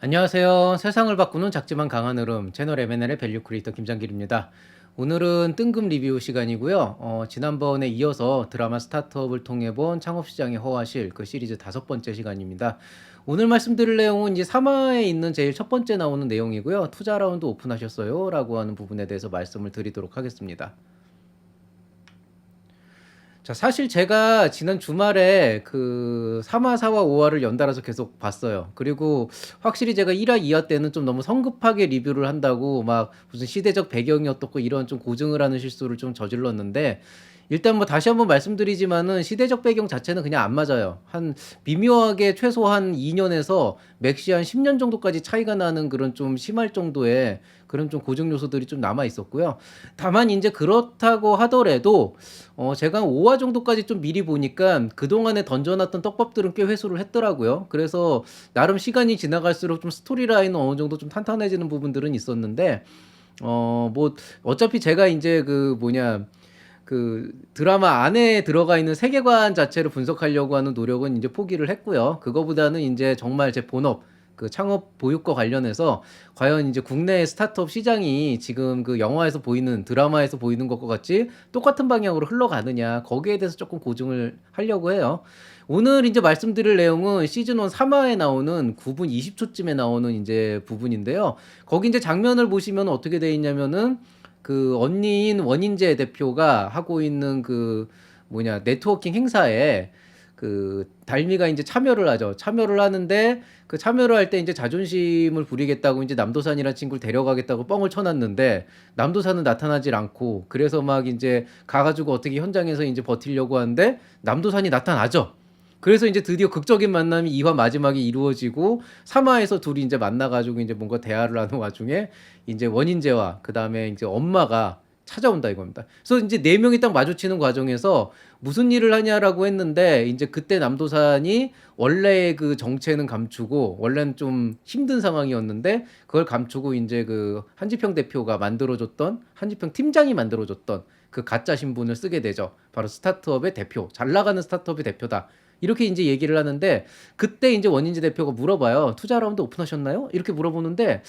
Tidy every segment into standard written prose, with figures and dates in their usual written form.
안녕하세요. 세상을 바꾸는 작지만 강한 흐름 채널 M&L의 밸류 크리에이터 김장길입니다. 오늘은 뜬금 리뷰 시간이고요. 지난번에 이어서 드라마 스타트업을 통해 본 창업시장의 허와실 그 시리즈 5번째 시간입니다. 오늘 말씀드릴 내용은 이제 3화에 있는 제일 첫 번째 나오는 내용이고요. 투자 라운드 오픈하셨어요? 라고 하는 부분에 대해서 말씀을 드리도록 하겠습니다. 자, 사실 제가 지난 주말에 그 3화, 4화, 5화를 연달아서 계속 봤어요. 그리고 확실히 제가 1화, 2화 때는 좀 너무 성급하게 리뷰를 한다고 막 무슨 시대적 배경이 어떻고 이런 좀 고증을 하는 실수를 좀 저질렀는데, 일단 뭐 다시 한번 말씀드리지만은 시대적 배경 자체는 그냥 안 맞아요. 한 미묘하게 최소한 2년에서 맥시 한 10년 정도까지 차이가 나는 그런 좀 심할 정도의 그런 좀 고증 요소들이 좀 남아 있었고요. 다만 이제 그렇다고 하더라도 제가 한 5화 정도까지 좀 미리 보니까 그동안에 던져놨던 떡밥들은 꽤 회수를 했더라고요. 그래서 나름 시간이 지나갈수록 좀 스토리라인은 어느 정도 좀 탄탄해지는 부분들은 있었는데, 뭐 어차피 제가 이제 그 뭐냐 그 드라마 안에 들어가 있는 세계관 자체를 분석하려고 하는 노력은 이제 포기를 했고요. 그거보다는 이제 정말 제 본업 그 창업 보육과 관련해서 과연 이제 국내 스타트업 시장이 지금 그 영화에서 보이는 드라마에서 보이는 것과 같이 똑같은 방향으로 흘러가느냐, 거기에 대해서 조금 고증을 하려고 해요. 오늘 이제 말씀드릴 내용은 시즌 1 3화에 나오는 9분 20초쯤에 나오는 이제 부분인데요. 거기 이제 장면을 보시면 어떻게 돼 있냐면은 그 언니인 원인재 대표가 하고 있는 그 뭐냐 네트워킹 행사에 그 달미가 이제 참여를 하죠. 참여를 하는데 그 참여를 할 때 이제 자존심을 부리겠다고 이제 남도산이라는 친구를 데려가겠다고 뻥을 쳐놨는데 남도산은 나타나질 않고, 그래서 막 이제 가가지고 어떻게 현장에서 이제 버티려고 하는데 남도산이 나타나죠. 그래서 이제 드디어 극적인 만남이 2화 마지막에 이루어지고 3화에서 둘이 이제 만나가지고 이제 뭔가 대화를 하는 와중에 이제 원인재와 그 다음에 이제 엄마가 찾아온다 이겁니다. 그래서 이제 네 명이 딱 마주치는 과정에서 무슨 일을 하냐라고 했는데, 이제 그때 남도산이 원래의 그 정체는 감추고, 원래는 좀 힘든 상황이었는데 그걸 감추고 이제 그 한지평 대표가 만들어줬던, 한지평 팀장이 만들어줬던 그 가짜 신분을 쓰게 되죠. 바로 스타트업의 대표, 잘 나가는 스타트업의 대표다. 이렇게 이제 얘기를 하는데, 그때 이제 원인지 대표가 물어봐요. 투자 라운드 오픈하셨나요? 이렇게 물어보는데,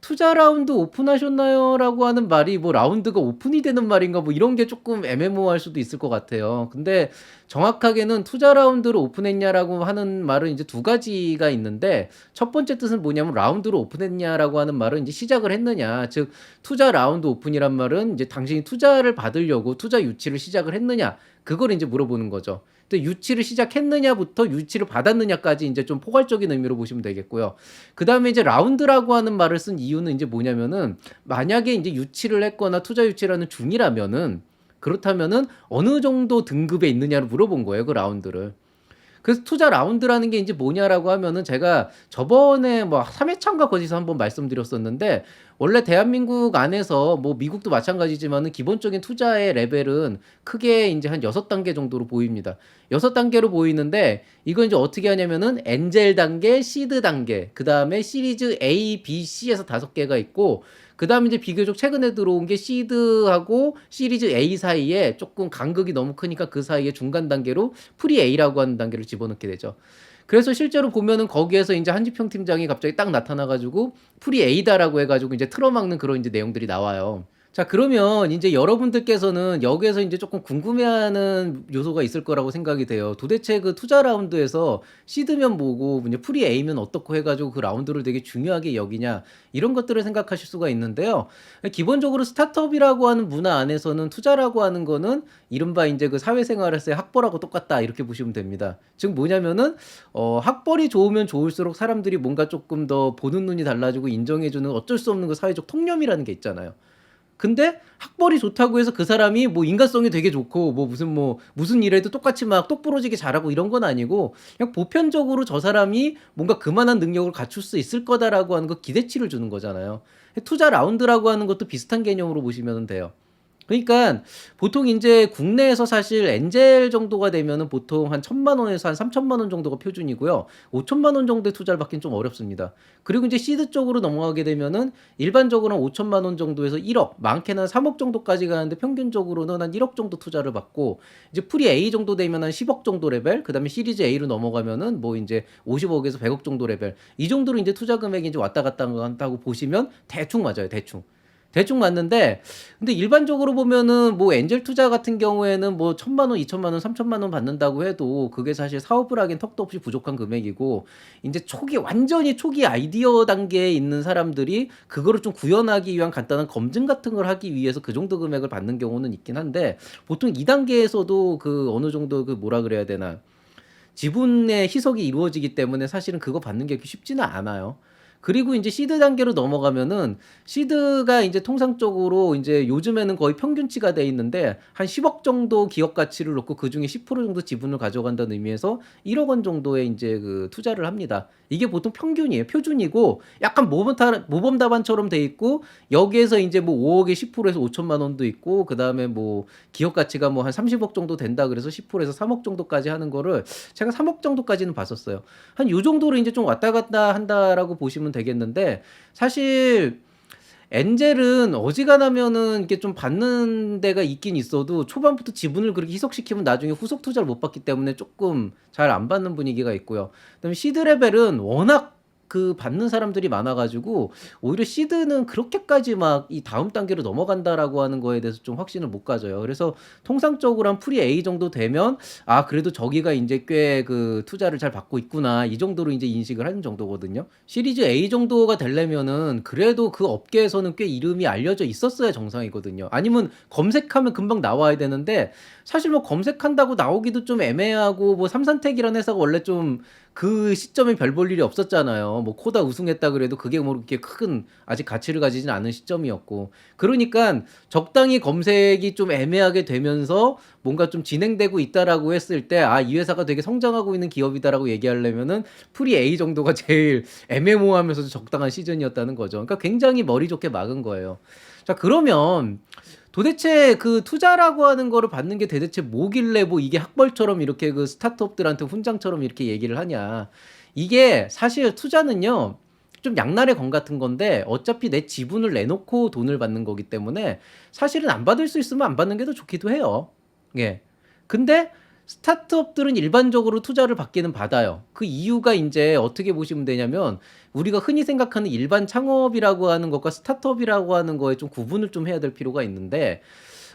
투자 라운드 오픈하셨나요? 라고 하는 말이 뭐 라운드가 오픈이 되는 말인가 뭐 이런 게 조금 애매모호할 수도 있을 것 같아요. 근데 정확하게는 투자 라운드를 오픈했냐라고 하는 말은 이제 두 가지가 있는데, 첫 번째 뜻은 뭐냐면 라운드를 오픈했냐라고 하는 말은 이제 시작을 했느냐. 즉, 투자 라운드 오픈이란 말은 이제 당신이 투자를 받으려고 투자 유치를 시작을 했느냐. 그걸 이제 물어보는 거죠. 근데 유치를 시작했느냐부터 유치를 받았느냐까지 이제 좀 포괄적인 의미로 보시면 되겠고요. 그 다음에 이제 라운드라고 하는 말을 쓴 이유는 이제 뭐냐면은, 만약에 이제 유치를 했거나 투자 유치라는 중이라면은, 그렇다면은 어느 정도 등급에 있느냐를 물어본 거예요, 그 라운드를. 그래서 투자 라운드라는 게 이제 뭐냐라고 하면은, 제가 저번에 뭐 3회차인가 거기서 한번 말씀드렸었는데, 원래 대한민국 안에서 뭐 미국도 마찬가지지만은 기본적인 투자의 레벨은 크게 이제 한 6단계 정도로 보입니다. 6단계로 보이는데, 이거 이제 어떻게 하냐면은 엔젤 단계, 시드 단계, 그 다음에 시리즈 A, B, C에서 5개가 있고, 그 다음에 이제 비교적 최근에 들어온 게 시드하고 시리즈 A 사이에 조금 간극이 너무 크니까 그 사이에 중간 단계로 프리 A라고 하는 단계를 집어넣게 되죠. 그래서 실제로 보면은 거기에서 이제 한지평 팀장이 갑자기 딱 나타나가지고 프리 A다라고 해가지고 이제 틀어막는 그런 이제 내용들이 나와요. 자, 그러면 이제 여러분들께서는 여기에서 이제 조금 궁금해하는 요소가 있을 거라고 생각이 돼요. 도대체 그 투자 라운드에서 시드면 뭐고, 이제 프리 A면 어떻고 해가지고 그 라운드를 되게 중요하게 여기냐, 이런 것들을 생각하실 수가 있는데요. 기본적으로 스타트업이라고 하는 문화 안에서는 투자라고 하는 거는 이른바 이제 그 사회생활에서의 학벌하고 똑같다, 이렇게 보시면 됩니다. 즉 뭐냐면은 학벌이 좋으면 좋을수록 사람들이 뭔가 조금 더 보는 눈이 달라지고 인정해주는 어쩔 수 없는 그 사회적 통념이라는 게 있잖아요. 근데 학벌이 좋다고 해서 그 사람이 뭐 인간성이 되게 좋고 무슨 일에도 똑같이 막 똑부러지게 잘하고 이런 건 아니고, 그냥 보편적으로 저 사람이 뭔가 그만한 능력을 갖출 수 있을 거다라고 하는 거 기대치를 주는 거잖아요. 투자 라운드라고 하는 것도 비슷한 개념으로 보시면 돼요. 그러니까 보통 인제 국내에서 사실 엔젤 정도가 되면은 보통 한 1,000만 원에서 한 3,000만 원 정도가 표준이고요. 5,000만 원 정도의 투자를 받기는 좀 어렵습니다. 그리고 인제 시드 쪽으로 넘어가게 되면은 일반적으로 한 5,000만 원 정도에서 1억, 많게는 한 3억 정도까지 가는데 평균적으로는 한 1억 정도 투자를 받고, 이제 프리 A 정도 되면 한 10억 정도 레벨, 그다음에 시리즈 A로 넘어가면은 뭐 인제 50억에서 100억 정도 레벨, 이 정도로 인제 투자 금액이 인제 왔다 갔다 한다고 보시면 대충 맞아요, 대충. 대충 맞는데, 근데 일반적으로 보면은 뭐 엔젤 투자 같은 경우에는 뭐 1,000만 원, 2,000만 원, 3,000만 원 받는다고 해도 그게 사실 사업을 하기엔 턱도 없이 부족한 금액이고, 인제 초기 완전히 초기 아이디어 단계에 있는 사람들이 그거를 좀 구현하기 위한 간단한 검증 같은 걸 하기 위해서 그 정도 금액을 받는 경우는 있긴 한데, 보통 2 단계에서도 그 어느 정도 그 뭐라 그래야 되나, 지분의 희석이 이루어지기 때문에 사실은 그거 받는 게 그렇게 쉽지는 않아요. 그리고 인제 시드 단계로 넘어가면은, 시드가 인제 통상적으로 인제 요즘에는 거의 평균치가 돼 있는데 한 10억 정도 기업 가치를 놓고 그중에 10% 정도 지분을 가져간다는 의미에서 1억 원 정도의 인제 그 투자를 합니다. 이게 보통 평균이에요. 표준이고 약간 모범 답안처럼 돼 있고, 여기에서 인제 뭐 5억에 10%에서 5천만 원도 있고, 그다음에 뭐 기업 가치가 뭐 한 30억 정도 된다 그래서 10%에서 3억 정도까지 하는 거를 제가 3억 정도까지는 봤었어요. 한 요 정도로 인제 좀 왔다 갔다 한다라고 보시면 되겠는데, 사실 엔젤은 어지간하면은 이렇게 좀 받는 데가 있긴 있어도 초반부터 지분을 그렇게 희석시키면 나중에 후속 투자를 못 받기 때문에 쪼끔 잘 안 받는 분위기가 있고요. 그다음에 시드 레벨은 워낙 그 받는 사람들이 많아 가지고 오히려 시드는 그렇게까지 막 이 다음 단계로 넘어간다라고 하는 거에 대해서 좀 확신을 못 가져요. 그래서 통상적으로 한 프리 A 정도 되면 '아 그래도 저기가 인제 꽤 그 투자를 잘 받고 있구나.' 이 정도로 인제 인식을 하는 정도거든요. 시리즈 A 정도가 되려면은 그래도 그 업계에서는 꽤 이름이 알려져 있었어야 정상이거든요. 아니면 검색하면 금방 나와야 되는데, 사실 뭐 검색한다고 나오기도 좀 애매하고, 뭐 삼산텍이라는 회사가 원래 좀 그 시점에 별 볼 일이 없었잖아요. 뭐 코다 우승했다 그래도 그게 뭐 그렇게 큰 아직 가치를 가지진 않은 시점이었고. 그러니깐 적당히 검색이 좀 애매하게 되면서 뭔가 좀 진행되고 있다라고 했을 때 '아 이 회사가 되게 성장하고 있는 기업이다.'라고 얘기하려면은 프리 A 정도가 제일 애매모호하면서도 적당한 시즌이었다는 거죠. 그러니까 굉장히 머리 좋게 막은 거예요. 자, 그러면 도대체 그 투자라고 하는 거를 받는 게 대체뭐길래 뭐 이게 학벌처럼 이렇게 그 스타트업들한테 훈장처럼 이렇게 얘기를 하냐. 이게 사실 투자는요, 좀 양날의 검 같은 건데, 어차피 내 지분을 내놓고 돈을 받는 거기 때문에 사실은 안 받을 수 있으면 안 받는 게 더 좋기도 해요. 예. 근데 스타트업들은 일반적으로 투자를 받기는 받아요. 그 이유가 인제 어떻게 보시면 되냐면, 우리가 흔히 생각하는 일반 창업이라고 하는 것과 스타트업이라고 하는 거에 좀 구분을 좀 해야 될 필요가 있는데,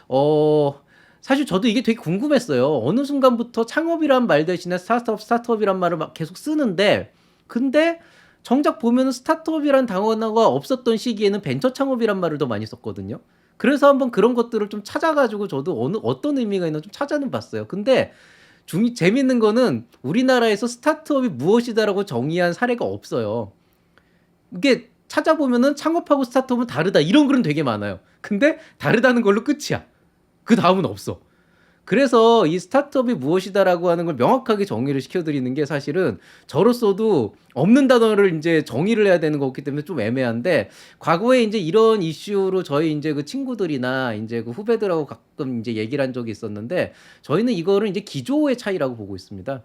어 사실 저도 이게 되게 궁금했어요. 어느 순간부터 창업이란 말 대신에 스타트업이란 말을 막 계속 쓰는데, 근데 정작 보면은 스타트업이란 단어가 없었던 시기에는 벤처 창업이란 말을 더 많이 썼거든요. 그래서 한번 그런 것들을 좀 찾아 가지고 저도 어떤 의미가 있나 좀 찾아는 봤어요. 근데 재밌는 거는 우리나라에서 스타트업이 무엇이다라고 정의한 사례가 없어요. 이게 찾아보면은 "창업하고 스타트업은 다르다." 이런 글은 되게 많아요. 근데 다르다는 걸로 끝이야. 그다음은 없어. 그래서 이 "스타트업이 무엇이다."라고 하는 걸 명확하게 정의를 시켜 드리는 게 사실은 저로서도 없는 단어를 인제 정의를 해야 되는 거기 때문에 좀 애매한데, 과거에 인제 이런 이슈로 저희 인제 그 친구들이나 인제 그 후배들하고 가끔 인제 얘기를 한 적이 있었는데, 저희는 이거를 인제 기조의 차이라고 보고 있습니다.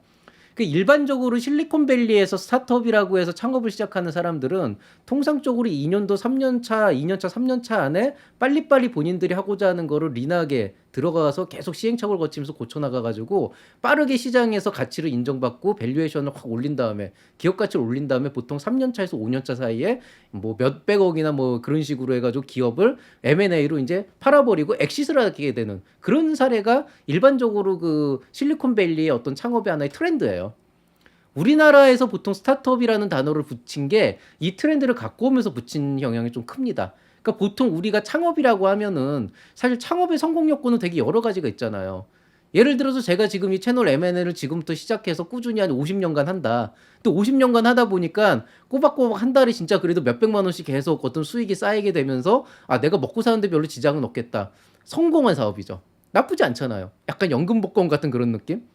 그 일반적으로 실리콘밸리에서 스타트업이라고 해서 창업을 시작하는 사람들은 통상적으로 2 년도 3년 차, 2년 차, 3년 차 안에 빨리빨리 본인들이 하고자 하는 거를 리나게 들어가서 계속 시행착오를 거치면서 고쳐 나가 가지고 빠르게 시장에서 가치를 인정받고 밸류에이션을 확 올린 다음에, 기업 가치를 올린 다음에 보통 3년 차에서 5년 차 사이에 뭐 몇백억이나 뭐 그런 식으로 해 가지고 기업을 M&A로 인제 팔아 버리고 엑시트를 하게 되는 그런 사례가 일반적으로 그 실리콘밸리의 어떤 창업의 하나의 트렌드예요. 우리나라에서 보통 스타트업이라는 단어를 붙인 게 이 트렌드를 갖고 오면서 붙인 영향이 좀 큽니다. 그러니까 보통 우리가 창업이라고 하면은 사실 창업의 성공 요건은 되게 여러 가지가 있잖아요. 예를 들어서 제가 지금 이 채널 M&A를 지금부터 시작해서 꾸준히 한 50 년간 한다. 또 50 년간 하다 보니까 꼬박꼬박 한 달에 진짜 그래도 몇백만 원씩 계속 어떤 수익이 쌓이게 되면서 '아 내가 먹고 사는데 별로 지장은 없겠다.' 성공한 사업이죠. 나쁘지 않잖아요. 약간 연금 복권 같은 그런 느낌?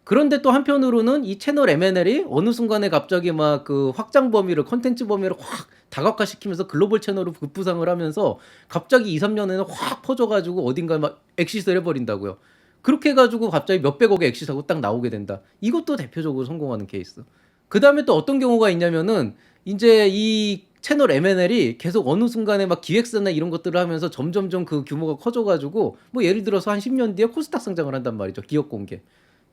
그런데 또 한편으로는 이 채널 M&L이 어느 순간에 갑자기 막 그 확장 범위를 콘텐츠 범위를 확 다각화시키면서 글로벌 채널로 급부상을 하면서 갑자기 2-3년에는 확 퍼져 가지고 어딘가에 막 엑시스를 해 버린다고요. 그렇게 해 가지고 갑자기 몇백억의 엑시스하고 딱 나오게 된다. 이것도 대표적으로 성공하는 케이스. 그다음에 또 어떤 경우가 있냐면은 인제 이 채널 M&L이 계속 어느 순간에 막 기획사나 이런 것들을 하면서 점점점 그 규모가 커져 가지고 뭐 예를 들어서 한 10년 뒤에 코스닥 상장을 한단 말이죠, 기업 공개.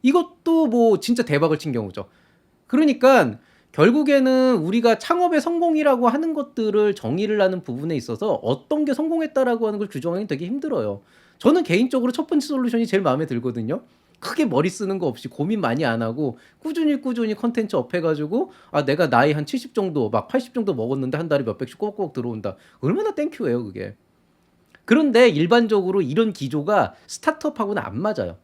이것도 뭐 진짜 대박을 친 경우죠. 그러니까 결국에는 우리가 창업의 성공이라고 하는 것들을 정의를 하는 부분에 있어서 어떤 게 성공했다라고 하는 걸 규정하기 되게 힘들어요. 저는 개인적으로 첫 번째 솔루션이 제일 마음에 들거든요. 크게 머리 쓰는 거 없이 고민 많이 안 하고 꾸준히 컨텐츠 업 해가지고 아 내가 나이 한 70 정도 막 80 정도 먹었는데 한 달에 몇백씩 꼬박꼬박 들어온다. 얼마나 땡큐예요 그게. 그런데 일반적으로 이런 기조가 스타트업하고는 안 맞아요.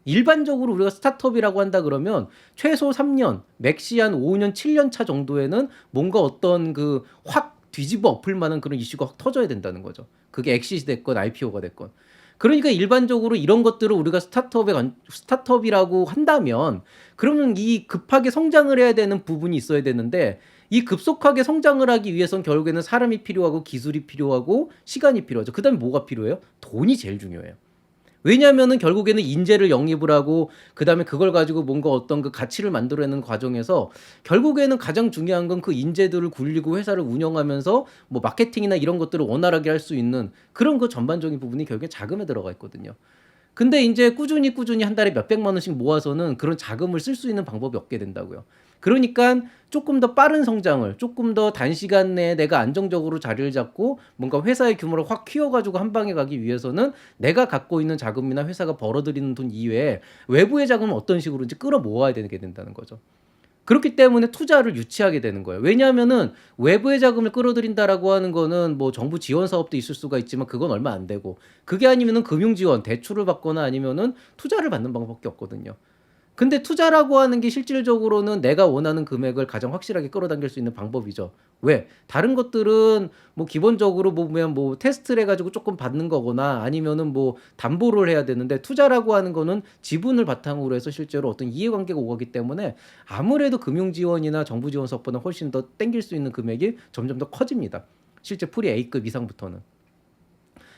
일반적으로 우리가 스타트업이라고 한다 그러면 최소 3년, 맥시 한 5년, 7년 차 정도에는 뭔가 어떤 그 확 뒤집어 엎을 만한 그런 이슈가 확 터져야 된다는 거죠. 그게 엑시스 됐건 IPO가 됐건. 그러니까 일반적으로 이런 것들을 우리가 스타트업이라고 한다면 그러면 이 급하게 성장을 해야 되는 부분이 있어야 되는데 이 급속하게 성장을 하기 위해선 결국에는 사람이 필요하고 기술이 필요하고 시간이 필요하죠. 그다음에 뭐가 필요해요? 돈이 제일 중요해요. 왜냐하면은 결국에는 인재를 영입을 하고 그다음에 그걸 가지고 뭔가 어떤 그 가치를 만들어내는 과정에서 결국에는 가장 중요한 건 그 인재들을 굴리고 회사를 운영하면서 뭐 마케팅이나 이런 것들을 원활하게 할 수 있는 그런 그 전반적인 부분이 결국에 자금에 들어가 있거든요. 근데 인제 꾸준히 한 달에 몇백만 원씩 모아서는 그런 자금을 쓸 수 있는 방법이 없게 된다고요. 그러니깐 쪼끔 더 빠른 성장을 쪼끔 더 단시간 내에 내가 안정적으로 자리를 잡고 뭔가 회사의 규모를 확 키워 가지고 한 방에 가기 위해서는 내가 갖고 있는 자금이나 회사가 벌어들이는 돈 이외에 외부의 자금을 어떤 식으로든지 끌어모아야 되게 된다는 거죠. 그렇기 때문에 투자를 유치하게 되는 거예요. 왜냐하면은 외부의 자금을 끌어들인다라고 하는 거는 뭐 정부 지원 사업도 있을 수가 있지만 그건 얼마 안 되고 그게 아니면은 금융 지원, 대출을 받거나 아니면은 투자를 받는 방법밖에 없거든요. 근데 투자라고 하는 게 실질적으로는 내가 원하는 금액을 가장 확실하게 끌어당길 수 있는 방법이죠. 왜? 다른 것들은 뭐 기본적으로 보면 뭐 테스트를 해가지고 조금 받는 거거나 아니면은 뭐 담보를 해야 되는데 투자라고 하는 거는 지분을 바탕으로 해서 실제로 어떤 이해관계가 오가기 때문에 아무래도 금융 지원이나 정부 지원 사업보다 훨씬 더 땡길 수 있는 금액이 점점 더 커집니다. 실제 프리 A급 이상부터는.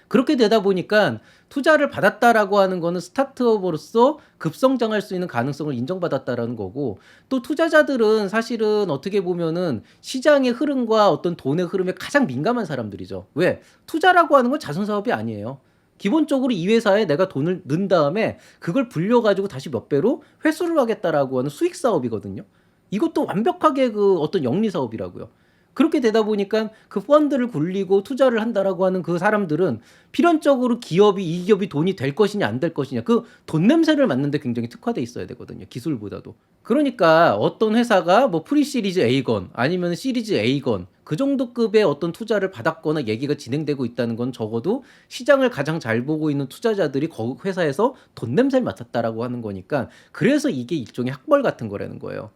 그렇게 되다 보니까 투자를 받았다라고 하는 거는 스타트업으로서 급성장할 수 있는 가능성을 인정받았다라는 거고 또 투자자들은 사실은 어떻게 보면은 시장의 흐름과 어떤 돈의 흐름에 가장 민감한 사람들이죠. 왜? 투자라고 하는 건 자선 사업이 아니에요. 기본적으로 이 회사에 내가 돈을 넣은 다음에 그걸 불려가지고 다시 몇 배로 회수를 하겠다라고 하는 수익 사업이거든요. 이것도 완벽하게 그 어떤 영리 사업이라고요. 그렇게 되다 보니까 그 펀드를 굴리고 투자를 한다라고 하는 그 사람들은 필연적으로 기업이 이 기업이 돈이 될 것이냐 안 될 것이냐 그 돈 냄새를 맡는데 굉장히 특화돼 있어야 되거든요. 기술보다도. 그러니까 어떤 회사가 뭐 프리 시리즈 A건 아니면 시리즈 A건 그 정도 급의 어떤 투자를 받았거나 얘기가 진행되고 있다는 건 적어도 시장을 가장 잘 보고 있는 투자자들이 그 회사에서 돈 냄새를 맡았다라고 하는 거니까 그래서 이게 일종의 학벌 같은 거라는 거예요.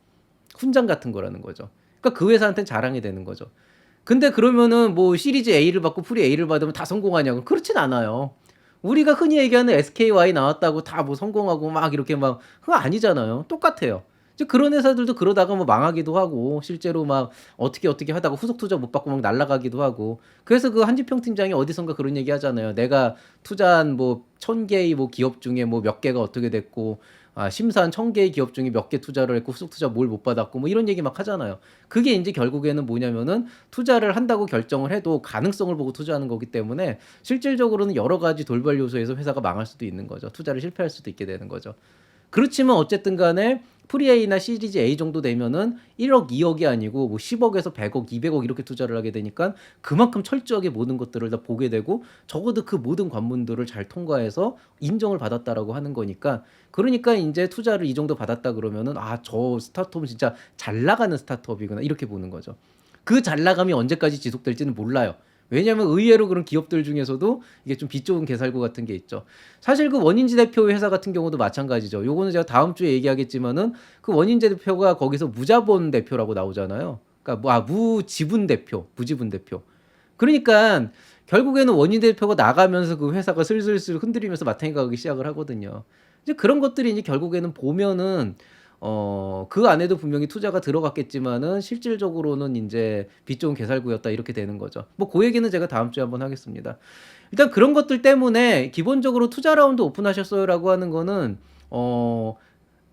훈장 같은 거라는 거죠. 그러니까 그 회사한테는 자랑이 되는 거죠. 근데 그러면은 뭐 시리즈 A를 받고 프리 A를 받으면 다 성공하냐고 그렇진 않아요. 우리가 흔히 얘기하는 SKY 나왔다고 다 뭐 성공하고 막 이렇게 막 그거 아니잖아요. 똑같아요. 이제 그런 회사들도 그러다가 뭐 망하기도 하고 실제로 막 어떻게 하다가 후속 투자 못 받고 막 날아가기도 하고 그래서 그 한지평 팀장이 어디선가 그런 얘기 하잖아요. 내가 투자한 뭐 1000개의 뭐 기업 중에 뭐 몇 개가 어떻게 됐고 심사한 1000개의 기업 중에 몇 개 투자를 했고 후속 투자 뭘 못 받았고 뭐 이런 얘기 막 하잖아요. 그게 이제 결국에는 뭐냐면은 투자를 한다고 결정을 해도 가능성을 보고 투자하는 거기 때문에 실질적으로는 여러 가지 돌발 요소에서 회사가 망할 수도 있는 거죠. 투자를 실패할 수도 있게 되는 거죠. 그렇지만 어쨌든 간에 프리A나 시리즈 A 정도 되면은 1억, 2억이 아니고 뭐 10억에서 100억, 200억 이렇게 투자를 하게 되니까 그만큼 철저하게 모든 것들을 다 보게 되고 적어도 그 모든 관문들을 잘 통과해서 인정을 받았다라고 하는 거니까 그러니까 이제 투자를 이 정도 받았다 그러면은 저 스타트업은 진짜 잘 나가는 스타트업이구나 이렇게 보는 거죠. 그 잘 나감이 언제까지 지속될지는 몰라요. 왜냐하면 의외로 그런 기업들 중에서도 이게 좀 빛 좋은 개살구 같은 게 있죠. 사실 그 원인지 대표 회사 같은 경우도 마찬가지죠. 요거는 제가 다음 주에 얘기하겠지만은 그 원인지 대표가 거기서 무자본 대표라고 나오잖아요. 그러니까 무지분 대표, 무지분 대표. 그러니까 결국에는 원인 대표가 나가면서 그 회사가 슬슬슬 흔들리면서 마탱이가 가기 시작을 하거든요. 이제 그런 것들이 이제 결국에는 보면은 그 안에도 분명히 투자가 들어갔겠지만은 실질적으로는 인제 "빛 좋은 개살구였다." 이렇게 되는 거죠. 뭐 고 얘기는 제가 다음 주에 한번 하겠습니다. 일단 그런 것들 때문에 기본적으로 "투자 라운드 오픈하셨어요?"라고 하는 거는 어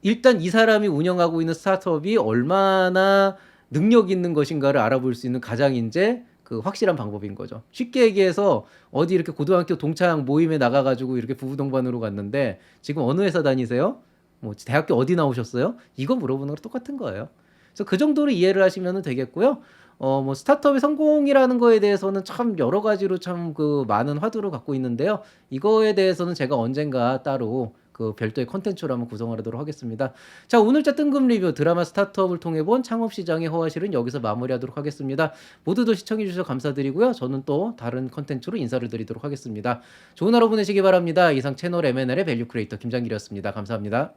일단 이 사람이 운영하고 있는 스타트업이 얼마나 능력 있는 것인가를 알아볼 수 있는 가장 인제 그 확실한 방법인 거죠. 쉽게 얘기해서 어디 이렇게 고등학교 동창 모임에 나가 가지고 이렇게 부부 동반으로 갔는데 "지금 어느 회사 다니세요? 뭐 대학교 어디 나오셨어요?" 이거 물어보는 거랑 똑같은 거예요. 그래서 그 정도로 이해를 하시면은 되겠고요. 뭐 스타트업의 성공이라는 거에 대해서는 참 여러 가지로 참 그 많은 화두를 갖고 있는데요. 이거에 대해서는 제가 언젠가 따로 그 별도의 콘텐츠로 한번 구성을 하도록 하겠습니다. 자, 오늘자 뜬금 리뷰 드라마 스타트업을 통해 본 창업 시장의 허와실은 여기서 마무리하도록 하겠습니다. 모두들 시청해 주셔서 감사드리고요. 저는 또 다른 콘텐츠로 인사를 드리도록 하겠습니다. 좋은 하루 보내시기 바랍니다. 이상 채널 M&L의 밸류 크리에이터 김장길이었습니다. 감사합니다.